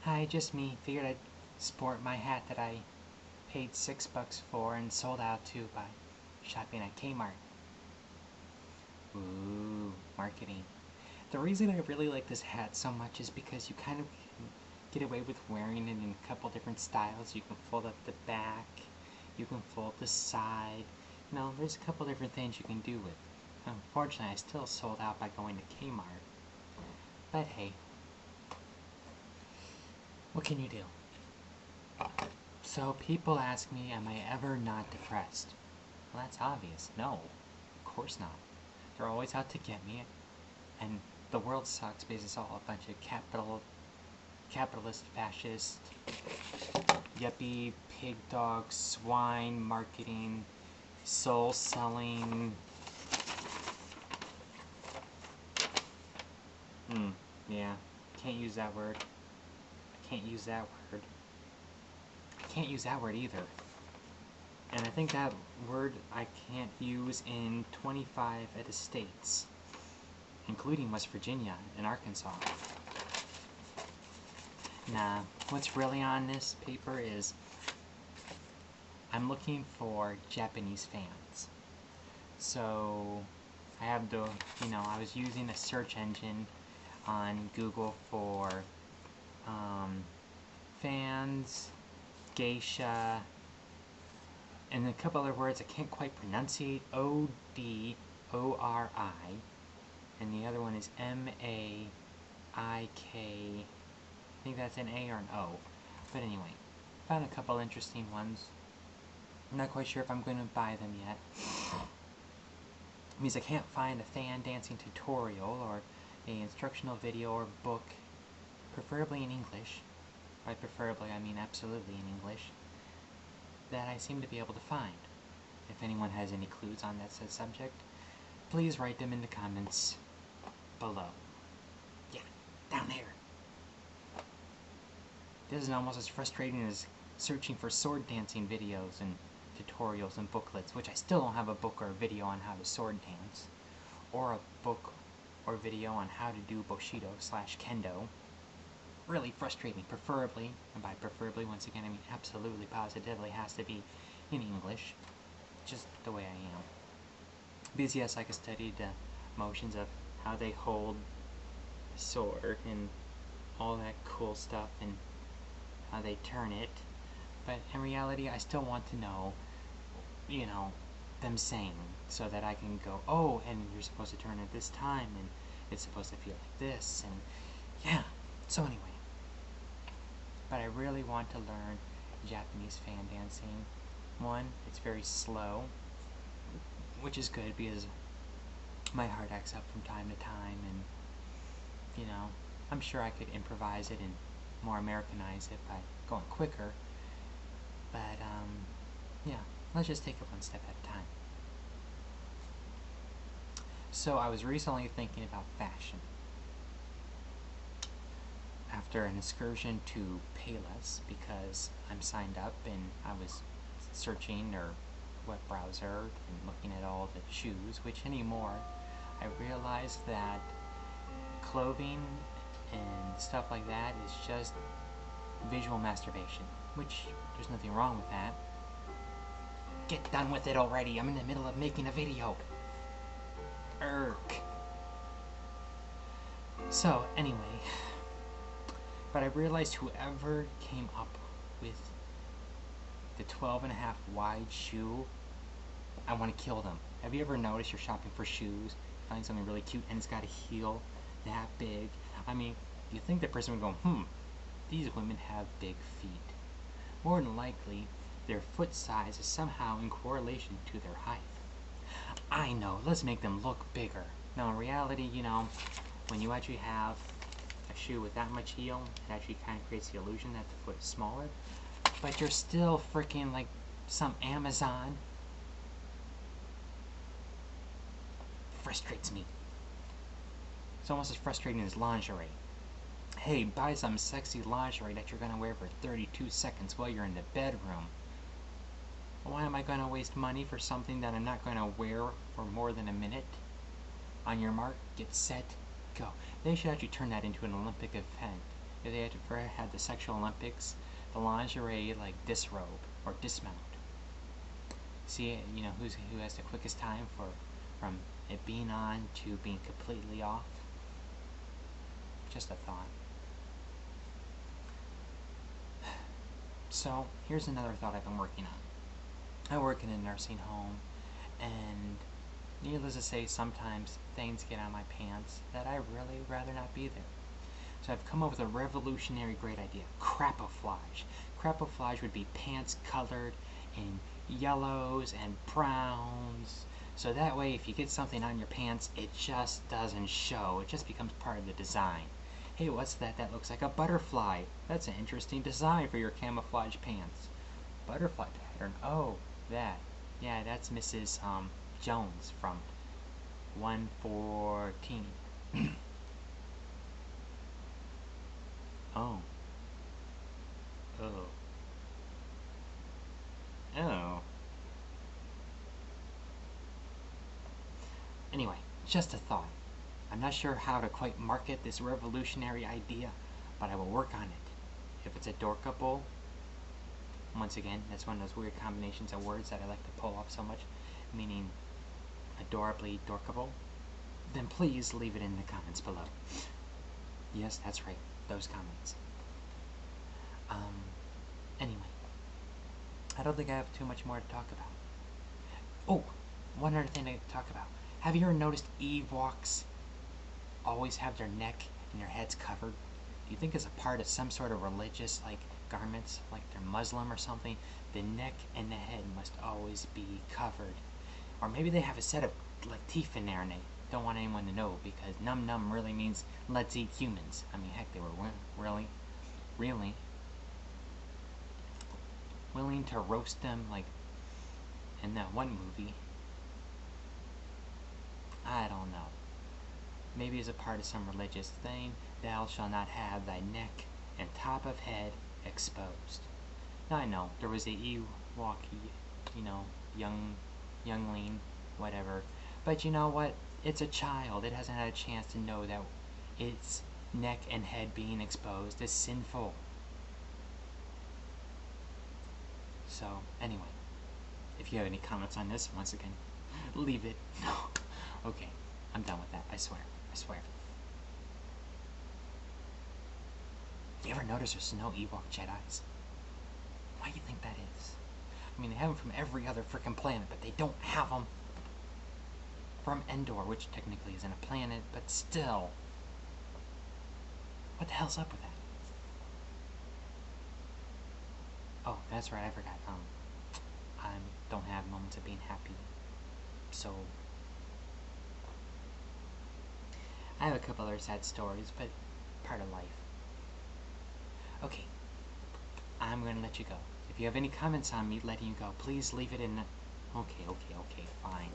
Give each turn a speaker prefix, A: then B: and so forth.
A: Hi, just me. Figured I'd sport my hat that I paid $6 for and sold out to by shopping at Kmart. Ooh, marketing. The reason I really like this hat so much is because you kind of can get away with wearing it in a couple different styles. You can fold up the back, you can fold the side. You know, there's a couple different things you can do with it. Unfortunately, I still sold out by going to Kmart. But hey, what can you do? So people ask me, am I ever not depressed? Well, that's obvious. No, of course not. They're always out to get me, and the world sucks because it's all a bunch of capitalist, fascist, yuppie, pig dog, swine marketing, soul selling. Yeah, can't use that word. I can't use that word. I can't use that word either. And I think that word I can't use in 25 of the states, including West Virginia and Arkansas. Nah, what's really on this paper is I'm looking for Japanese fans. So I have the, I was using a search engine on Google for fans, geisha, and a couple other words I can't quite pronunciate. O-D-O-R-I, and the other one is M-A-I-K. I think that's an A or an O. But anyway, found a couple interesting ones. I'm not quite sure if I'm going to buy them yet. It means I can't find a fan dancing tutorial or an instructional video or book, preferably in English. By preferably, I mean absolutely in English, that I seem to be able to find. If anyone has any clues on that said subject, please write them in the comments below. Yeah, down there. This is almost as frustrating as searching for sword dancing videos and tutorials and booklets, which I still don't have a book or a video on how to sword dance, or a book or video on how to do Bushido/Kendo. Really frustrating. Preferably, and by preferably, once again, I mean absolutely, positively has to be in English, just the way I am. Because yes, I could study the motions of how they hold the sword and all that cool stuff and how they turn it, but in reality, I still want to know, them saying, so that I can go, oh, and you're supposed to turn it this time, and it's supposed to feel like this, and yeah, so anyway. But I really want to learn Japanese fan dancing. One, it's very slow, which is good because my heart acts up from time to time, and, I'm sure I could improvise it and more Americanize it by going quicker, but, yeah, let's just take it one step at a time. So I was recently thinking about fashion. After an excursion to Payless, because I'm signed up and I was searching or web browser and looking at all the shoes, which anymore I realized that clothing and stuff like that is just visual masturbation, which there's nothing wrong with that. Get done with it already, I'm in the middle of making a video. Irk. So anyway, but I realized whoever came up with the 12.5 wide shoe, I want to kill them. Have you ever noticed you're shopping for shoes, find something really cute, and it's got a heel that big? I mean, you think the person would go, these women have big feet. More than likely, their foot size is somehow in correlation to their height. I know, let's make them look bigger. Now in reality, when you actually have a shoe with that much heel, it actually kind of creates the illusion that the foot is smaller, but you're still freaking like some Amazon. Frustrates me. It's almost as frustrating as lingerie. Hey, buy some sexy lingerie that you're gonna wear for 32 seconds while you're in the bedroom. Why am I gonna waste money for something that I'm not gonna wear for more than a minute? On your mark, get set, go. They should actually turn that into an Olympic event if they had ever had the sexual Olympics, the lingerie like disrobe or dismount. See, you know, who has the quickest time from it being on to being completely off? Just a thought. So, here's another thought I've been working on. I work in a nursing home, and needless to say, sometimes things get on my pants that I really rather not be there. So I've come up with a revolutionary great idea, crapouflage. Crapouflage would be pants colored in yellows and browns, so that way if you get something on your pants, it just doesn't show, it just becomes part of the design. Hey, what's that? That looks like a butterfly. That's an interesting design for your camouflage pants. Butterfly pattern, oh, that. Yeah, that's Mrs. Jones from 114. Oh. Oh. Oh. Anyway, just a thought. I'm not sure how to quite market this revolutionary idea, but I will work on it. If it's adorkable, once again, that's one of those weird combinations of words that I like to pull off so much, meaning adorably dorkable, then please leave it in the comments below. Yes, that's right, those comments. Anyway, I don't think I have too much more to talk about. Oh, one other thing to talk about. Have you ever noticed Ewoks always have their neck and their heads covered? Do you think as a part of some sort of religious, like, garments, like they're Muslim or something, the neck and the head must always be covered? Or maybe they have a set of, like, teeth in there and they don't want anyone to know because num num really means let's eat humans. I mean, heck, they were really willing to roast them, like, in that one movie. I don't know. Maybe as a part of some religious thing, thou shalt not have thy neck and top of head exposed. Now I know, there was a Ewok, you know, youngling, whatever. But you know what? It's a child. It hasn't had a chance to know that its neck and head being exposed is sinful. So, anyway, if you have any comments on this, once again, leave it. No. Okay, I'm done with that. I swear. I swear. You ever notice there's no Ewok Jedis? Why do you think that is? I mean, they have them from every other frickin' planet, but they don't have them from Endor, which technically isn't a planet, but still. What the hell's up with that? Oh, that's right, I forgot. I don't have moments of being happy. So, I have a couple other sad stories, but part of life. Okay, I'm gonna let you go. If you have any comments on me letting you go, please leave it in the... Okay, fine.